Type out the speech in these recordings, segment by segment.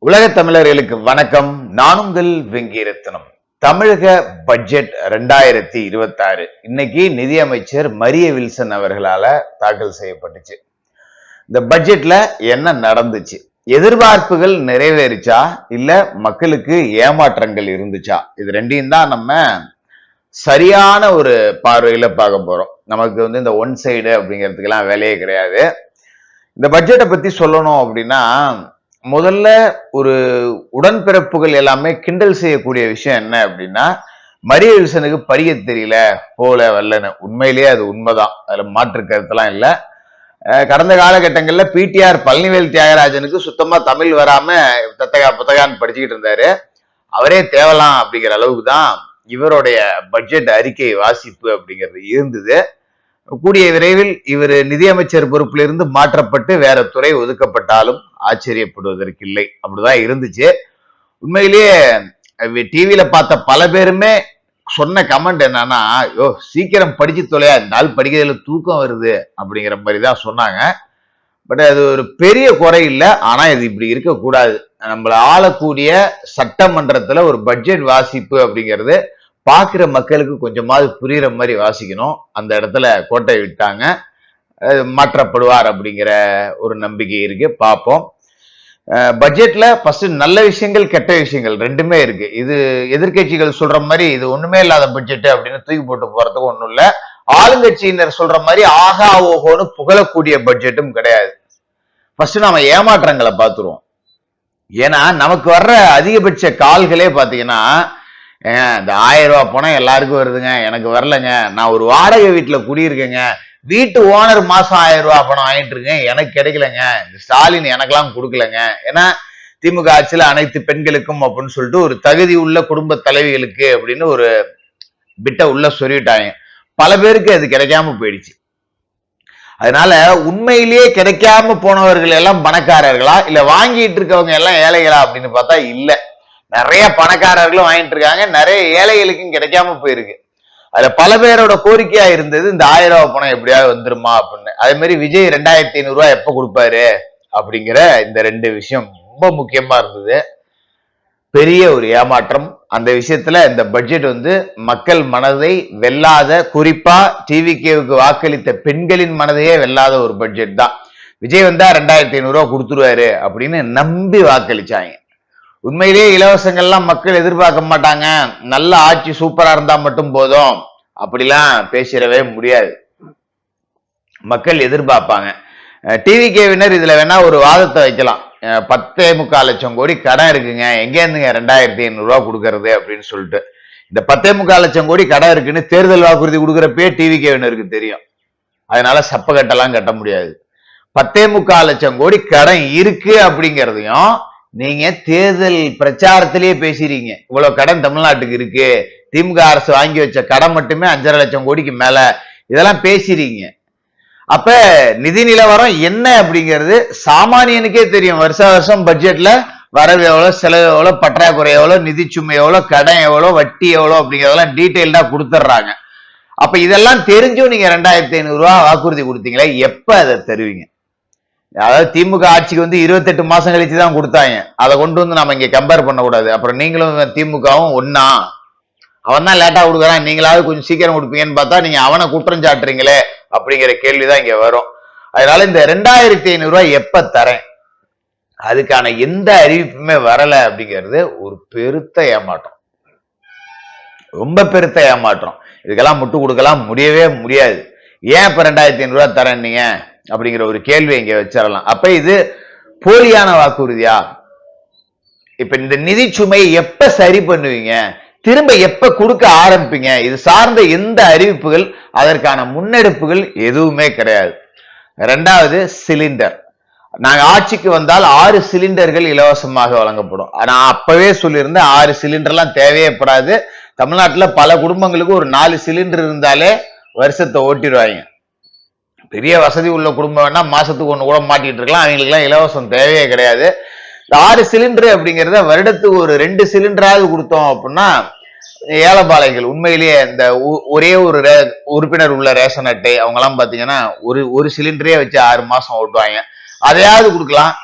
உலக தமிழர்களுக்கு வணக்கம். நான் உங்கள் வெங்கிரத்னம். தமிழக பட்ஜெட் 2026 இன்னைக்கு நிதியமைச்சர் மரிய வில்சன் அவர்களால தாக்கல் செய்யப்பட்டுச்சு. இந்த பட்ஜெட்ல என்ன நடந்துச்சு, எதிர்பார்ப்புகள் நிறைவேறிச்சா இல்ல மக்களுக்கு ஏமாற்றங்கள் இருந்துச்சா, இது ரெண்டையும் தான் நம்ம சரியான ஒரு பார்வையில பார்க்க போறோம். நமக்கு இந்த ஒன் சைடு அப்படிங்கிறதுக்கெல்லாம் வேலையே கிடையாது. இந்த பட்ஜெட்டை பத்தி சொல்லணும் அப்படின்னா, முதல்ல ஒரு உடன்பிறப்புகள் எல்லாமே கிண்டல் செய்யக்கூடிய விஷயம் என்ன அப்படின்னா, மரிய வில்சனுக்கு படிக்க தெரியல போல வரலன்னு. உண்மையிலேயே அது உண்மைதான், அதுல மாற்று கருத்தெல்லாம் இல்ல. கடந்த காலகட்டங்கள்ல பிடிஆர் பழனிவேல் தியாகராஜனுக்கு சுத்தமா தமிழ் வராம புத்தகான்னு படிச்சுக்கிட்டு இருந்தாரு. அவரே தேவலாம் அப்படிங்கிற அளவுக்கு தான் இவருடைய பட்ஜெட் அறிக்கை வாசிப்பு அப்படிங்கிறது இருந்தது. கூடிய விரைவில் இவர் நிதியமைச்சர் பொறுப்பிலிருந்து மாற்றப்பட்டு வேற துறை ஒதுக்கப்பட்டாலும் ஆச்சரியப்படுவதற்கு இல்லை. அப்படிதான் இருந்துச்சு. உண்மையிலேயே டிவியில பார்த்த பல பேருமே சொன்ன கமெண்ட் என்னன்னா, யோ சீக்கிரம் படிச்சு தொலையா, இந்த நாள் படிக்கிறதுல தூக்கம் வருது அப்படிங்கிற மாதிரி தான் சொன்னாங்க. பட் அது ஒரு பெரிய குறை இல்லை. ஆனா இது இப்படி இருக்கக்கூடாது. நம்மள ஆளக்கூடிய சட்டமன்றத்துல ஒரு பட்ஜெட் வாசிப்பு அப்படிங்கிறது பாக்குற மக்களுக்கு கொஞ்சமாவது புரியுற மாதிரி வாசிக்கணும். அந்த இடத்துல கோட்டை விட்டாங்க. மாற்றப்படுவார் அப்படிங்கிற ஒரு நம்பிக்கை இருக்கு. பார்ப்போம். பட்ஜெட்ல ஃபர்ஸ்ட் நல்ல விஷயங்கள் கெட்ட விஷயங்கள் ரெண்டுமே இருக்கு. இது எதிர்கட்சிகள் சொல்ற மாதிரி இது ஒண்ணுமே இல்லாத பட்ஜெட் அப்படின்னு தூக்கி போட்டு போறதுக்கு ஒண்ணும் இல்ல. ஆளுங்கட்சியினர் சொல்ற மாதிரி ஆகா ஓஹோன்னு புகழக்கூடிய பட்ஜெட்டும் கிடையாது. ஃபர்ஸ்ட் நாம ஏமாற்றங்களை பார்த்துருவோம். ஏன்னா நமக்கு வர்ற அதிகபட்ச கால்களே பாத்தீங்கன்னா, இந்த 1000 ரூபாய் பணம் எல்லாருக்கும் வருதுங்க, எனக்கு வரலங்க, நான் ஒரு வாடகை வீட்டுல குடியிருக்கேங்க, வீட்டு ஓனர் மாசம் 1000 ரூபாய் பணம் வாங்கிட்டு இருக்கேன், எனக்கு கிடைக்கலங்க, இந்த ஸ்டாலின் எனக்கெல்லாம் கொடுக்கலங்க. ஏன்னா திமுக ஆட்சியில அனைத்து பெண்களுக்கும் அப்படின்னு சொல்லிட்டு ஒரு தகுதி உள்ள குடும்ப தலைவிகளுக்கு அப்படின்னு ஒரு பிட்ட உள்ள சொல்லிட்டாங்க. பல பேருக்கு அது கிடைக்காம போயிடுச்சு. அதனால உண்மையிலேயே கிடைக்காம போனவர்கள் எல்லாம் பணக்காரர்களா இல்ல வாங்கிட்டு இருக்கவங்க எல்லாம் ஏழைகளா அப்படின்னு பார்த்தா இல்ல. நிறைய பணக்காரர்களும் வாங்கிட்டு இருக்காங்க, நிறைய ஏழைகளுக்கும் கிடைக்காம போயிருக்கு. அதுல பல பேரோட கோரிக்கையா இருந்தது இந்த 1000 ரூபாய் பணம் எப்படியாவது வந்துருமா அப்படின்னு. அதே மாதிரி விஜய் 2500 ரூபாய் எப்ப கொடுப்பாரு அப்படிங்கிற இந்த ரெண்டு விஷயம் ரொம்ப முக்கியமா இருந்தது. பெரிய ஒரு ஏமாற்றம். அந்த விஷயத்துல இந்த பட்ஜெட் மக்கள் மனதை வெல்லாத, குறிப்பா டிவிகேவுக்கு வாக்களித்த பெண்களின் மனதையே வெல்லாத ஒரு பட்ஜெட் தான். விஜய் வந்தா 2500 ரூபாய் கொடுத்துருவாரு அப்படின்னு நம்பி வாக்களிச்சாங்க. உண்மையிலேயே இலவசங்கள்லாம் மக்கள் எதிர்பார்க்க மாட்டாங்க, நல்ல ஆட்சி சூப்பரா இருந்தா மட்டும் போதும் அப்படிலாம் பேசிடவே முடியாது. மக்கள் எதிர்பார்ப்பாங்க. டிவிகேவினர் இதுல வேணா ஒரு வாதத்தை வைக்கலாம். 10.25 லட்சம் கோடி கடன் இருக்குங்க, எங்க இருந்துங்க 2500 ரூபாய் கொடுக்கறது அப்படின்னு சொல்லிட்டு. இந்த 10.25 லட்சம் கோடி கடன் இருக்குன்னு தேர்தல் வாக்குறுதி கொடுக்கறப்பே டிவிகேவினருக்கு தெரியும். அதனால சப்ப கட்டெல்லாம் கட்ட முடியாது. 10.25 லட்சம் கோடி கடன் இருக்கு அப்படிங்கிறதையும் நீங்க தேர்தல் பிரச்சாரத்திலேயே பேசுறீங்க. இவ்வளவு கடன் தமிழ்நாட்டுக்கு இருக்கு, திமுக அரசு வாங்கி வச்ச கடன் மட்டுமே 5.5 லட்சம் கோடிக்கு மேல, இதெல்லாம் பேசுறீங்க. அப்ப நிதி நிலவரம் என்ன அப்படிங்கிறது சாமானியனுக்கே தெரியும். வருஷம் பட்ஜெட்ல வரவு எவ்வளவு, செலவு எவ்வளவு, பற்றாக்குறை எவ்வளவு, நிதி சுமை எவ்வளவு, கடன் எவ்வளவு, வட்டி எவ்வளவு அப்படிங்கிறதெல்லாம் டீட்டெயில்டா கொடுத்துட்றாங்க. அப்ப இதெல்லாம் தெரிஞ்சும் நீங்க 2500 ரூபாய் வாக்குறுதி கொடுத்தீங்களே, எப்ப அதை தருவீங்க? அதாவது திமுக ஆட்சிக்கு 28 மாசம் கழிச்சு தான் கொடுத்தாங்க. அதை கொண்டு நம்ம இங்க கம்பேர் பண்ணக்கூடாது. அப்புறம் நீங்களும் திமுகவும் ஒன்னா, அவன் தான் லேட்டா கொடுக்குறான், நீங்களாவது கொஞ்சம் சீக்கிரம் கொடுப்பீங்கன்னு பார்த்தா நீங்க அவனை குற்றம் சாட்டுறீங்களே அப்படிங்கிற கேள்விதான் இங்க வரும். அதனால இந்த 2500 ரூபாய் எப்ப தரேன், அதுக்கான எந்த அறிவிப்புமே வரல அப்படிங்கிறது ஒரு பெருத்த ஏமாற்றம், ரொம்ப பெருத்த ஏமாற்றம். இதுக்கெல்லாம் முட்டு கொடுக்கலாம் முடியவே முடியாது. ஏன் இப்ப 2500 ரூபாய் தரேன் நீங்க அப்படிங்கிற ஒரு கேள்வி இங்க வச்சிடலாம். அப்ப இது போலியான வாக்குறுதியா? இப்ப இந்த நிதி சுமையை எப்ப சரி பண்ணுவீங்க, திரும்ப எப்ப கொடுக்க ஆரம்பிப்பீங்க? இது சார்ந்த எந்த அறிவிப்புகள், அதற்கான முன்னெடுப்புகள் எதுவுமே கிடையாது. ரெண்டாவது, சிலிண்டர். நாங்க ஆட்சிக்கு வந்தால் 6 சிலிண்டர்கள் இலவசமாக வழங்கப்படும். நான் அப்பவே சொல்லியிருந்தேன் 6 சிலிண்டர்லாம் தேவையப்படாது. தமிழ்நாட்டுல பல குடும்பங்களுக்கு ஒரு 4 சிலிண்டர் இருந்தாலே வருஷத்தை ஓட்டிடுவாங்க. பெரிய வசதி உள்ள குடும்பம் வேணா மாசத்துக்கு ஒண்ணு கூட மாட்டிட்டு இருக்கலாம், அவங்களுக்கு எல்லாம் இலவசம் தேவையே கிடையாது. இந்த 6 சிலிண்டர் அப்படிங்கிறத வருடத்துக்கு ஒரு 2 சிலிண்டராவது கொடுத்தோம் அப்படின்னா ஏழைபாளைகள் உண்மையிலேயே இந்த ஒரே ஒரு உறுப்பினர் உள்ள ரேஷன் அட்டை அவங்க எல்லாம் பாத்தீங்கன்னா ஒரு சிலிண்டரே வச்சு 6 மாசம் ஓட்டுவாங்க. அதையாவது கொடுக்கலாம்.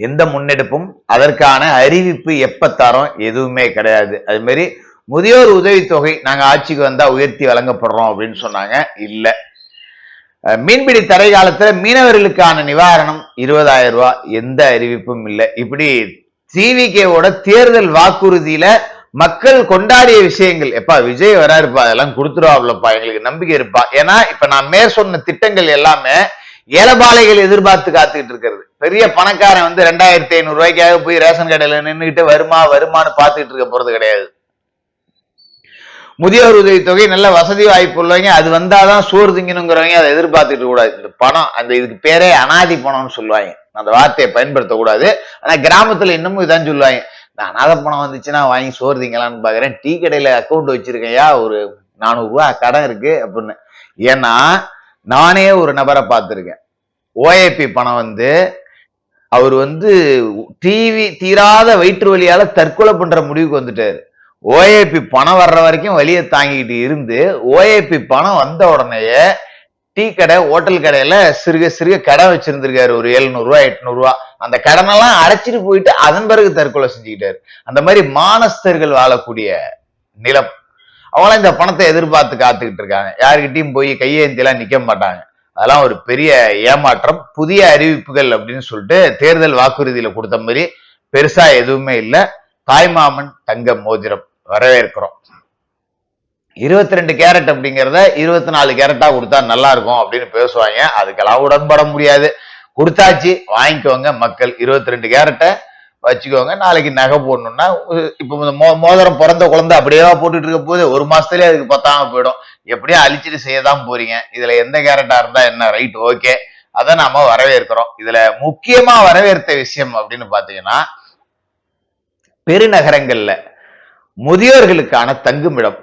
எந்த முன்னெடுப்பும் அதற்கான அறிவிப்பு எப்ப தரோம் எதுவுமே கிடையாது. அது மாதிரி முதியோர் உதவித்தொகை நாங்க ஆட்சிக்கு வந்தா உயர்த்தி வழங்கப்படுறோம் அப்படின்னு சொன்னாங்க, இல்ல. மீன்பிடி தடை காலத்துல மீனவர்களுக்கான நிவாரணம் 20,000 ரூபாய், எந்த அறிவிப்பும் இல்லை. இப்படி டிவிகேவோட தேர்தல் வாக்குறுதியில மக்கள் கொண்டாடிய விஷயங்கள், எப்பா விஜய் வராருப்பா அதெல்லாம் கொடுத்துருவாப்லப்பா எங்களுக்கு நம்பிக்கை இருப்பா. ஏன்னா இப்ப நான் சொன்ன திட்டங்கள் எல்லாமே ஏலபாலைகள் எதிர்பார்த்து காத்துக்கிட்டு இருக்கிறது. பெரிய பணக்காரன் வந்து 2,500 ரூபாய்க்காக போய் ரேஷன் கடையில நின்றுகிட்டு வருமானு பார்த்துக்கிட்டு இருக்க போறது கிடையாது. முதியோர் உதவித்தொகை நல்ல வசதி வாய்ப்பு உள்ளவங்க அது வந்தாதான் சோறு திங்கணுங்கிறவங்க அதை எதிர்பார்த்துட்டு கூடாது. இந்த பணம் இதுக்கு பேரே அனாதி பணம்னு சொல்லுவாங்க, அந்த வார்த்தையை பயன்படுத்தக்கூடாது. ஆனா கிராமத்துல இன்னமும் இதான் சொல்லுவாங்க, நான் அனாத பணம் வந்துச்சுன்னா வாங்கி சோறு திங்கலான்னு பாக்குறேன், டீ கடையில அக்கௌண்ட் வச்சிருக்கையா ஒரு 400 ரூபாய் கடன் இருக்கு அப்படின்னு. ஏன்னா நானே ஒரு நபரை பார்த்திருக்கேன், ஓஏபி பணம் வந்து அவர் வந்து டிவி தீராத வயிற்று வலியால தற்கொலை பண்ற முடிவுக்கு வந்துட்டாரு. ஓஏபி பணம் வர்ற வரைக்கும் வலியை தாங்கிட்டு இருந்து ஓஏபி பணம் வந்த உடனேயே டீ கடை ஹோட்டல் கடையில சிறுக கடை வச்சிருந்திருக்காரு, ஒரு 700 ரூபாய் 800 ரூபாய். அந்த கடனெல்லாம் அடைச்சிட்டு போயிட்டு அதன் பிறகு தற்கொலை செஞ்சுக்கிட்டாரு. அந்த மாதிரி மானஸ்தர்கள் வாழக்கூடிய நிலம், அவங்களாம் இந்த பணத்தை எதிர்பார்த்து காத்துக்கிட்டு இருக்காங்க. யாருக்கிட்டையும் போய் கையேந்திலாம் நிக்க மாட்டாங்க. அதெல்லாம் ஒரு பெரிய ஏமாற்றம். புதிய அறிவிப்புகள் அப்படின்னு சொல்லிட்டு தேர்தல் வாக்குறுதியில கொடுத்த மாதிரி பெருசா எதுவுமே இல்லை. தாய்மாமன் தங்க மோதிரம் வரவேற்கிறோம். 22 கேரட் அப்படிங்கிறத 24 கேரட்டா கொடுத்தா நல்லா இருக்கும் அப்படின்னு பேசுவாங்க. அதுக்கெல்லாம் உடன்பட முடியாது. கொடுத்தாச்சு, வாங்கிக்கோங்க மக்கள். 22 கேரட்டை வச்சுக்கோங்க. நாளைக்கு நகை போடணும்னா இப்ப மோதிரம் பிறந்த குழந்தை அப்படியே போட்டுட்டு இருக்க போது ஒரு மாசத்துலயே அதுக்கு பத்தாம போயிடும். எப்படியும் அழிச்சிட்டு செய்யதான் போறீங்க. இதுல எந்த கேரட்டா இருந்தா என்ன, ரைட், ஓகே, அதை நாம வரவேற்கிறோம். இதுல முக்கியமா வரவேற்ற விஷயம் அப்படின்னு பாத்தீங்கன்னா, பெருநகரங்கள்ல முதியோர்களுக்கான தங்குமிடம்,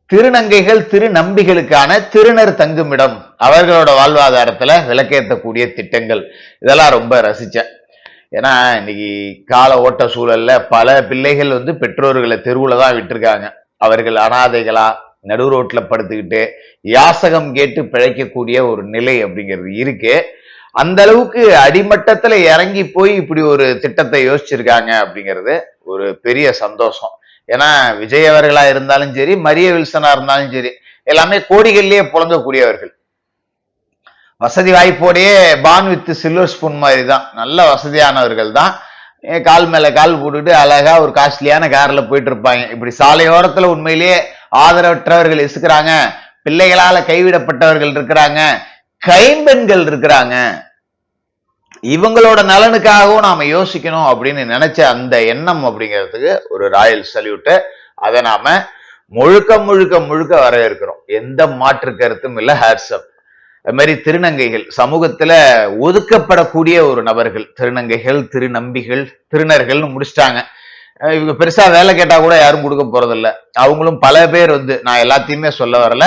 திருநங்கைகள் திருநம்பிகளுக்கான திருநர் தங்குமிடம், அவர்களோட வாழ்வாதாரத்துல விளக்கேற்றக்கூடிய திட்டங்கள், இதெல்லாம் ரொம்ப ரசிச்சேன். ஏன்னா இன்னைக்கு கால ஓட்ட சூழல்ல பல பிள்ளைகள் வந்து பெற்றோர்களை தெருவுல தான் விட்டுருக்காங்க. அவர்கள் அனாதைகளா நடு ரோட்ல படுத்துக்கிட்டு யாசகம் கேட்டு பிழைக்கக்கூடிய ஒரு நிலை அப்படிங்கிறது இருக்கு. அந்த அளவுக்கு அடிமட்டத்துல இறங்கி போய் இப்படி ஒரு திட்டத்தை யோசிச்சிருக்காங்க அப்படிங்கிறது ஒரு பெரிய சந்தோஷம். ஏன்னா விஜய் அவர்களா இருந்தாலும் சரி, மரிய வில்சனா இருந்தாலும் சரி, எல்லாமே கோடிகள்லயே புழங்கக்கூடியவர்கள். வசதி வாய்ப்போடையே பான் வித் சில்வர் ஸ்பூன் மாதிரி தான், நல்ல வசதியானவர்கள் தான். கால் மேல கால் போட்டுட்டு அழகா ஒரு காஸ்ட்லியான கார்ல போயிட்டு இருப்பாங்க. இப்படி சாலையோரத்துல உண்மையிலேயே ஆதரவற்றவர்கள் இருக்கிறாங்க, பிள்ளைகளால கைவிடப்பட்டவர்கள் இருக்கிறாங்க, கைம்பெண்கள் இருக்கிறாங்க. இவங்களோட நலனுக்காகவும் நாம யோசிக்கணும் அப்படின்னு நினைச்ச அந்த எண்ணம் அப்படிங்கிறதுக்கு ஒரு ராயல் சல்யூட். அதை நாம முழுக்க முழுக்க முழுக்க வரவேற்கிறோம். எந்த மாற்று கருத்தும் இல்ல. ஹேட்ஸ்அப். அது மாதிரி திருநங்கைகள் சமூகத்துல ஒதுக்கப்படக்கூடிய ஒரு நபர்கள், திருநங்கைகள் திருநம்பிகள் திருநர்கள்னு முடிச்சிட்டாங்க. இவங்க பெருசா வேலை கேட்டா கூட யாரும் கொடுக்க போறதில்ல. அவங்களும் பல பேர் வந்து, நான் எல்லாத்தையுமே சொல்ல வரல,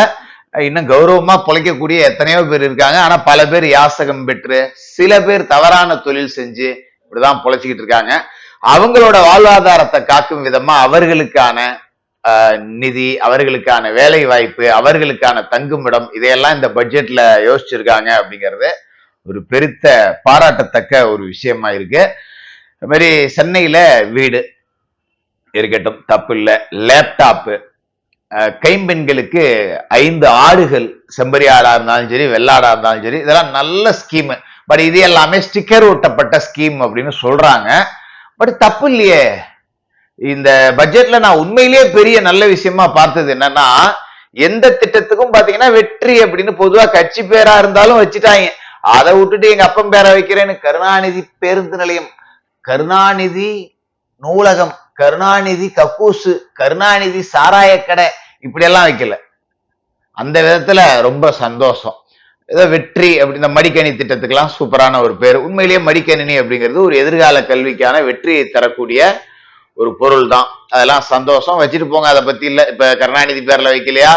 இன்னும் கௌரவமா பொழைக்கக்கூடிய எத்தனையோ பேர் இருக்காங்க. ஆனா பல பேர் யாசகம் பெற்று, சில பேர் தவறான தொழில் செஞ்சு இப்படிதான் பொழைச்சிக்கிட்டு இருக்காங்க. அவங்களோட வாழ்வாதாரத்தை காக்கும் விதமா அவர்களுக்கான நிதி, அவர்களுக்கான வேலை வாய்ப்பு, அவர்களுக்கான தங்குமிடம், இதையெல்லாம் இந்த பட்ஜெட்ல யோசிச்சிருக்காங்க அப்படிங்கிறது ஒரு பெருத்த பாராட்டத்தக்க ஒரு விஷயமா இருக்கு. அது மாதிரி சென்னையில வீடு இருக்கட்டும், தப்பு இல்லை. லேப்டாப்பு, கைம்பெண்களுக்கு 5 ஆடுகள், செம்பரி ஆடா இருந்தாலும் சரி வெள்ளாடா இருந்தாலும் சரி, இதெல்லாம் நல்ல ஸ்கீம். பட் இது எல்லாமே ஸ்டிக்கர் ஒட்டப்பட்ட ஸ்கீம் அப்படின்னு சொல்றாங்க. பட் தப்பு இல்லையே. இந்த பட்ஜெட்ல நான் உண்மையிலேயே பெரிய நல்ல விஷயமா பார்த்தது என்னன்னா, எந்த திட்டத்துக்கும் பாத்தீங்கன்னா வெற்றி அப்படின்னு பொதுவா கட்சி பேரா இருந்தாலும் வச்சுட்டாங்க. அதை விட்டுட்டு எங்க அப்பன் பேரை வைக்கிறேன்னு கருணாநிதி பேருந்து நிலையம், கருணாநிதி நூலகம், கருணாநிதி கக்கூசு, கருணாநிதி சாராய கடை, இப்படி எல்லாம் வைக்கல. அந்த விதத்துல ரொம்ப சந்தோஷம். ஏதோ வெற்றி அப்படி, இந்த மடிக்கணி திட்டத்துக்கெல்லாம் சூப்பரான ஒரு பேர். உண்மையிலேயே மடிக்கணினி அப்படிங்கிறது ஒரு எதிர்கால கல்விக்கான வெற்றியை தரக்கூடிய ஒரு பொருள் தான். அதெல்லாம் சந்தோஷம், வச்சுட்டு போங்க, அதை பத்தி இல்ல. இப்ப கருணாநிதி பேர்ல வைக்கலையா,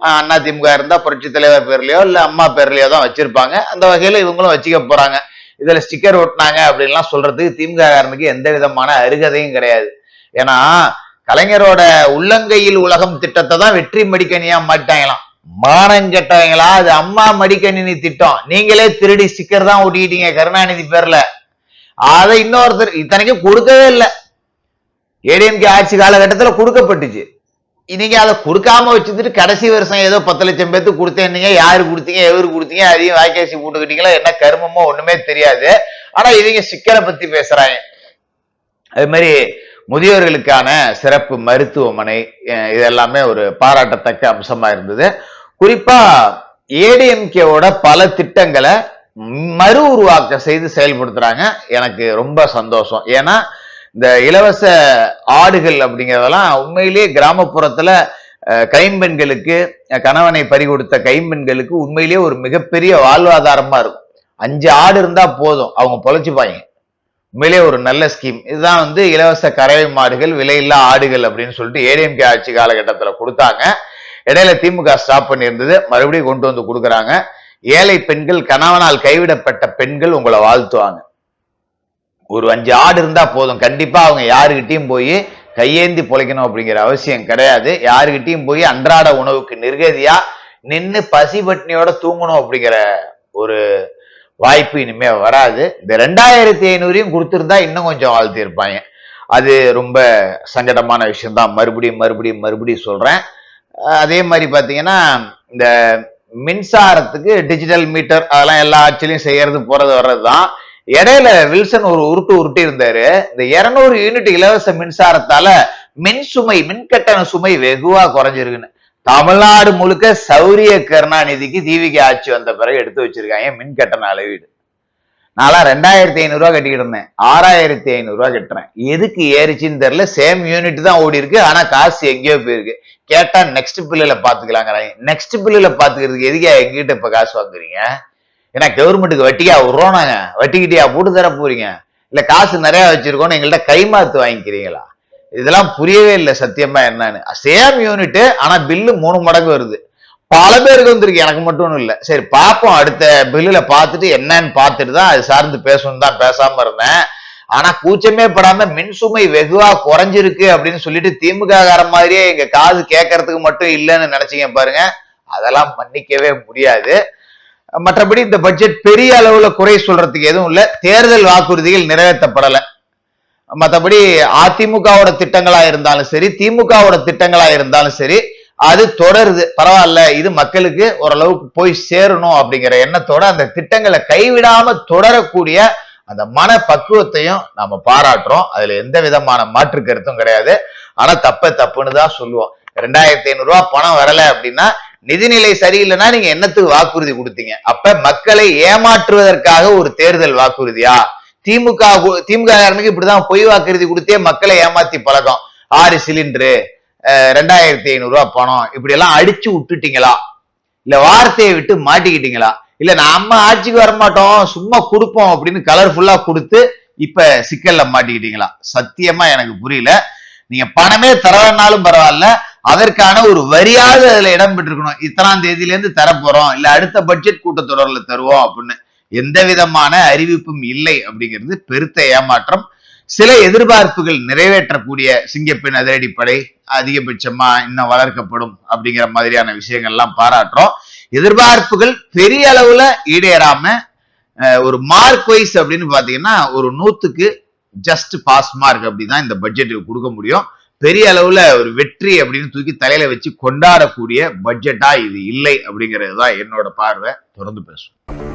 அண்ணா திமுக இருந்தா புரட்சி தலைவர் பேர்லயோ இல்ல அம்மா பேர்லயோ தான் வச்சிருப்பாங்க. அந்த வகையில இவங்களும் வச்சுக்க போறாங்க. இதுல ஸ்டிக்கர் ஒட்டினாங்க அப்படின்லாம் சொல்றதுக்கு திமுக காரனுக்கு எந்த விதமான அருகதையும் கிடையாது. ஏன்னா கலைஞரோட உள்ளங்கையில் உலகம் திட்டத்தை தான் வெற்றி மடிக்கணியா மாட்டாங்களாம். மானம் கெட்டவங்களா, அது அம்மா மடிக்கணினி திட்டம். நீங்களே திருடி ஸ்டிக்கர் தான் ஒட்டிக்கிட்டீங்க கருணாநிதி பேர்ல. அதை இன்னொருத்தர் இத்தனைக்கும் கொடுக்கவே இல்லை. ஏடிஎம்கே ஆட்சி காலகட்டத்தில் கொடுக்கப்பட்டுச்சு. நீங்க அதை கொடுக்காம வச்சுட்டு கடைசி வருஷம் ஏதோ 10 லட்சம் பேருக்கு கொடுத்தேன்னீங்க. யாரு கொடுத்தீங்க, எவரு கொடுத்தீங்க, அதையும் வாய்க்காசி போட்டுக்கிட்டீங்களா, என்ன கருமமோ ஒண்ணுமே தெரியாது. ஆனா இவங்க சிக்கலை பத்தி பேசுறாங்க. அது மாதிரி முதியோர்களுக்கான சிறப்பு மருத்துவமனை இதெல்லாமே ஒரு பாராட்டத்தக்க அம்சமா இருந்தது. குறிப்பா ஏடிஎம்கேவோட பல திட்டங்களை மறு உருவாக்கம் செய்து செயல்படுத்துறாங்க. எனக்கு ரொம்ப சந்தோஷம். ஏன்னா இந்த இலவச ஆடுகள் அப்படிங்கிறதெல்லாம் உண்மையிலேயே கிராமப்புறத்துல கைம்பெண்களுக்கு, கணவனை பறிகொடுத்த கைம்பெண்களுக்கு உண்மையிலேயே ஒரு மிகப்பெரிய வாழ்வாதாரமா இருக்கும். 5 ஆடு இருந்தா போதும், அவங்க பொழைச்சுப்பாங்க. உண்மையிலேயே ஒரு நல்ல ஸ்கீம். இதுதான் இலவச கறவை மாடுகள், விலையில்லா ஆடுகள் அப்படின்னு சொல்லிட்டு ஏடிஎம்கே ஆட்சி காலகட்டத்துல கொடுத்தாங்க. இடையில திமுக ஸ்டாப் பண்ணி இருந்தது, மறுபடியும் கொண்டு வந்து கொடுக்குறாங்க. ஏழை பெண்கள், கணவனால் கைவிடப்பட்ட பெண்கள் உங்களை வாழ்த்துவாங்க. ஒரு 5 ஆடு இருந்தா போதும், கண்டிப்பா அவங்க யாருகிட்டையும் போய் கையேந்தி பொழைக்கணும் அப்படிங்கிற அவசியம் கிடையாது. யாருகிட்டையும் போய் அன்றாட உணவுக்கு நிர்கதியா நின்று பசி பட்னியோட தூங்கணும் அப்படிங்கிற ஒரு வாய்ப்பு இனிமே வராது. இந்த 2500 கொடுத்திருந்தா இன்னும் கொஞ்சம் வாழ்த்தி இருப்பாங்க. அது ரொம்ப சங்கடமான விஷயம் தான். மறுபடியும் சொல்றேன். அதே மாதிரி பாத்தீங்கன்னா இந்த மின்சாரத்துக்கு டிஜிட்டல் மீட்டர் அதெல்லாம் எல்லா ஆட்சியிலையும் செய்யறது போறது வர்றதுதான். இடையில வில்சன் ஒரு உருட்டு இருந்தாரு. இந்த 200 யூனிட் இலவச மின்சாரத்தால மின் கட்டண சுமை வெகுவா குறைஞ்சிருக்குன்னு. தமிழ்நாடு முழுக்க சௌரிய கருணாநிதிக்கு தீவிக ஆட்சி வந்த பிறகு எடுத்து வச்சிருக்காங்க மின் கட்டண அளவீடு. நான்லாம் 2500 ரூபாய் கட்டிக்கிட்டு இருந்தேன், 6500 ரூபாய் கட்டுறேன். எதுக்கு ஏறிச்சுன்னு தெரியல. சேம் யூனிட் தான் ஓடி இருக்கு, ஆனா காசு எங்கேயோ போயிருக்கு. கேட்டா நெக்ஸ்ட் பில்லுல பாத்துக்கலாங்கிறாங்க. நெக்ஸ்ட் பில்லுல பாத்துக்கிறதுக்கு எதுக்கா எங்கிட்ட இப்ப காசு வாங்குறீங்க? ஏன்னா கவர்மெண்ட்டுக்கு வட்டியா விடுறோம் நாங்க, வட்டிக்கிட்டியா போட்டு தர போறீங்க, இல்ல காசு நிறைய வச்சிருக்கோம் எங்கள்கிட்ட கைமாத்து வாங்கிக்கிறீங்களா? இதெல்லாம் புரியவே இல்லை சத்தியமா என்னன்னு. சேம் யூனிட் ஆனா பில்லு 3 மடங்கு வருது. பல பேருக்கு வந்திருக்கு, எனக்கு மட்டும் இல்ல. சரி பாப்போம், அடுத்த பில்லுல பார்த்துட்டு என்னன்னு பார்த்துட்டு தான் அது சார்ந்து பேசணும் தான் பேசாம இருந்தேன். ஆனா கூச்சமே படாம மின்சுமை வெகுவா குறைஞ்சிருக்கு அப்படின்னு சொல்லிட்டு திமுக கார மாதிரியே எங்க காது கேட்கறதுக்கு மட்டும் இல்லைன்னு நினைச்சீங்க பாருங்க, அதெல்லாம் மன்னிக்கவே முடியாது. மற்றபடி இந்த பட்ஜெட் பெரிய அளவுல குறை சொல்றதுக்கு எதுவும் இல்ல. தேர்தல் வாக்குறுதிகள் நிறைவேற்றப்படல. மற்றபடி அதிமுகவோட திட்டங்களா இருந்தாலும் சரி, திமுகவோட திட்டங்களா இருந்தாலும் சரி, அது தொடருது. பரவாயில்ல, இது மக்களுக்கு ஓரளவுக்கு போய் சேரணும் அப்படிங்கிற எண்ணத்தோட அந்த திட்டங்களை கைவிடாம தொடரக்கூடிய அந்த மன பக்குவத்தையும் நாம பாராட்டுறோம். அதுல எந்த விதமான மாற்று கருத்தும் கிடையாது. ஆனா தப்புன்னு தான் சொல்லுவோம். 2500 ரூபாய் பணம் வரல அப்படின்னா, நிதிநிலை சரியில்லைன்னா நீங்க என்னத்துக்கு வாக்குறுதி கொடுத்தீங்க? அப்ப மக்களை ஏமாற்றுவதற்காக ஒரு தேர்தல் வாக்குறுதியா? திமுக இப்படிதான் பொய் வாக்குறுதி கொடுத்தே மக்களை ஏமாத்தி பழக்கம். 6 சிலிண்டரு, 2500 ரூபாய் பணம், இப்படி எல்லாம் அடிச்சு விட்டுட்டீங்களா? இல்ல வார்த்தையை விட்டு மாட்டிக்கிட்டீங்களா? இல்ல நம்ம ஆட்சிக்கு வரமாட்டோம் சும்மா கொடுப்போம் அப்படின்னு கலர்ஃபுல்லா கொடுத்து இப்ப சிக்கல்ல மாட்டிக்கிட்டீங்களா? சத்தியமா எனக்கு புரியல. நீங்க பணமே தரலனாலும் பரவாயில்ல, அதற்கான ஒரு வரியாவது அதுல இடம் பெற்றிருக்கணும். இத்தனாம் தேதியில இருந்து தரப்போறோம், இல்ல அடுத்த பட்ஜெட் கூட்டத்தொடர்ல தருவோம் அப்படின்னு எந்த விதமான அறிவிப்பும் இல்லை அப்படிங்கிறது பெருத்த ஏமாற்றம். சில எதிர்பார்ப்புகள் நிறைவேற்றக்கூடிய சிங்கப்பெண் அதிரடிப்படை அதிகபட்சமா இன்னும் வளர்க்கப்படும் அப்படிங்கிற மாதிரியான விஷயங்கள்லாம் பாராட்டுறோம். எதிர்பார்ப்புகள் பெரிய அளவுல ஈடேறாம ஒரு மார்க் வைஸ் அப்படின்னு பாத்தீங்கன்னா ஒரு 100க்கு ஜஸ்ட் பாஸ் மார்க் அப்படிதான் இந்த பட்ஜெட்டுக்கு கொடுக்க முடியும். பெரிய அளவுல ஒரு வெற்றி அப்படின்னு தூக்கி தலையில வச்சு கொண்டாடக்கூடிய பட்ஜெட்டா இது இல்லை அப்படிங்கிறது தான் என்னோட பார்வை. தொடர்ந்து பேசுவோம்.